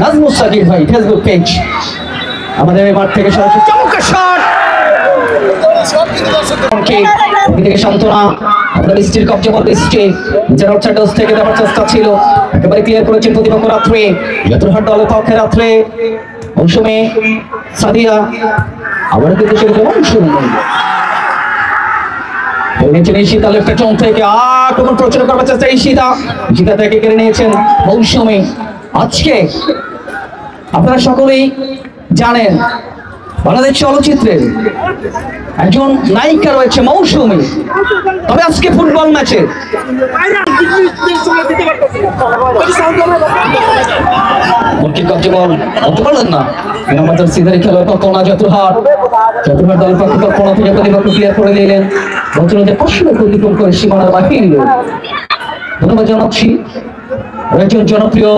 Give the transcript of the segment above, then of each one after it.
নাজমুস সাকিব ভাই Facebook page আমাদের এই মাঠ থেকে সরাসরি চমৎকার শট থেকে সান্তনা আপনার স্টিল কবজা বল স্টে যারা চার্টাস থেকে দেওয়ার চেষ্টা ছিল একেবারে ক্লিয়ার করেছেন প্রতিপক্ষ রাত্রে যতহাট দলের পক্ষে রাত্রে মৌসুমে সাদিয়া আবার কিন্তু সেরকম মৌসুমে ঈশিতা লেফটের চোখ থেকে আক্রমণ প্রচার করার চেষ্টা ঈশিতা থেকে কেড়ে নিয়েছেন মৌসুমে। আজকে আপনারা সকলেই জানেন বাংলাদেশ চলচ্চিত্রের একজন নায়িকা রয়েছে মৌসুমী, তবে আজকে ফুটবল ম্যাচে দলের পক্ষে কোনা থেকে প্রতিপক্ষ ক্লিয়ার করে দিলেন প্রতিকূল করে সীমানার বাহির। ধন্যবাদ জানাচ্ছি একজন জনপ্রিয়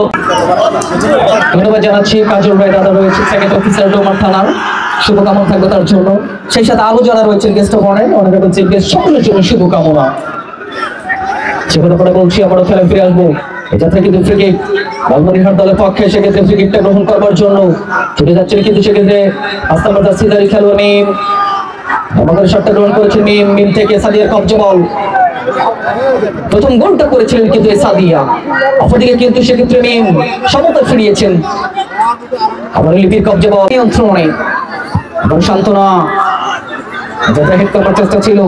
ধন্যবাদ জানাচ্ছি কাজল রায় দাদা রয়েছে সেকেন্ড অফিসার ডোমার থানার, শুভকামনা থাকবে তার জন্য। সেই সাথে আরো যারা রয়েছেন গেস্ট অফ অনার অনেকে বলছেন গেস্ট সকলের জন্য শুভকামনা। সে কথা পরে বলছি আবারও খেলায় ফিরে আসবো। এটা থেকে কিন্তু ফ্রি কিক লালমনিরহাট দলের পক্ষে সেক্ষেত্রে ফ্রি কিকটা গ্রহণ করবার জন্য ছুটে যাচ্ছেন কিন্তু সেক্ষেত্রে আস্তামার সিদারি খেলোয়াড় মিম আমাদের শটটা গ্রহণ করেছেন মিম থেকে সাদিয়ার কবজা বল প্রথম গোলটা করেছিলেন কিন্তু সাদিয়া, অপরদিকে কিন্তু সেক্ষেত্রে মিম সমতা ফিরিয়েছেন। আবার লিপির কবজা বল নিয়ন্ত্রণে এবং সান্তনা যেটা হেড করার চেষ্টা ছিল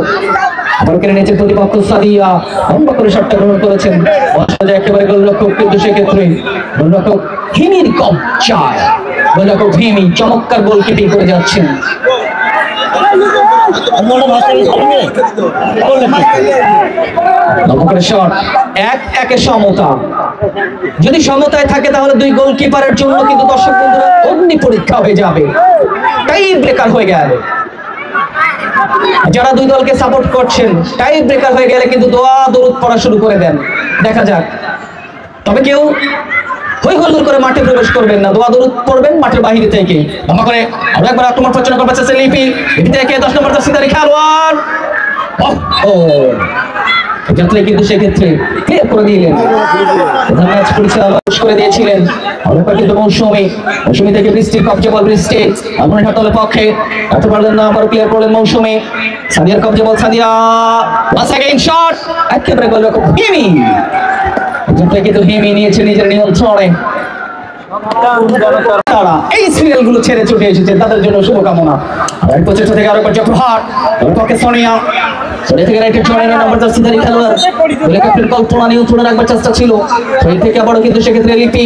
আবার কেড়ে নিয়েছেন প্রতিপক্ষ সাদিয়া লম্বা করে শটটা গ্রহণ করেছেন একেবারে গোলরক্ষক কিন্তু সেক্ষেত্রে গোলরক্ষক হিমির কবজায় গোলরক্ষক হিমি চমৎকার গোল কিপিং করে যাচ্ছেন। সমতা যদি সমতায় থাকে তাহলে দুই গোলকিপারের জন্য কিন্তু দর্শক বন্ধুরা অগ্নি পরীক্ষা হয়ে যাবে, টাই ব্রেকার হয়ে গেল। যারা দুই দলকে সাপোর্ট করছেন টাই ব্রেকার হয়ে গেলে কিন্তু দোয়া দরুদ পড়া শুরু করে দেন। দেখা যাক, তবে কেউ হই হল্লোড় করে মাঠে প্রবেশ করবেন না, দোয়া দরুদ পড়বেন মাঠের বাহিরে থেকে। লম্বা করে আরো একবার আক্রমণ প্রচার করবে চেষ্টা লিপি থেকে 10 নম্বর জার্সিধারী খেলোয়াড় যাত্রা কিন্তু সেক্ষেত্রে ক্লিয়ার করে দিলেন। ম্যাচ পরিচালনা করে দিয়েছিলেন কিন্তু মৌসুমী থেকে বৃষ্টির কবজা বল বৃষ্টি লালমনিরহাট দলের পক্ষে এত পারলেন না, আবার ক্লিয়ার করলেন মৌসুমী। সাদিয়ার কবজা বল সাদিয়া ওয়ান্স अगेन শট একেবারে গোলরক্ষক হিমি যাত্রা কিন্তু হিমি নিয়েছে নিজের নিয়ন্ত্রণে। তারা এই সিরিয়াল গুলো ছেড়ে ছুটে এসেছে তাদের জন্য শুভকামনা। আর প্রচেষ্টা থেকে আরো একবার জফরহাট পক্ষে সোনিয়া সোনিয়া থেকে রাইটের জড়াই নম্বর জার্সিধারী খেলোয়াড় ক্যাপ্টেন কল্পনা নিয়ন্ত্রণে রাখবার চেষ্টা ছিল সেই থেকে আবারও কিন্তু সেক্ষেত্রে লিপি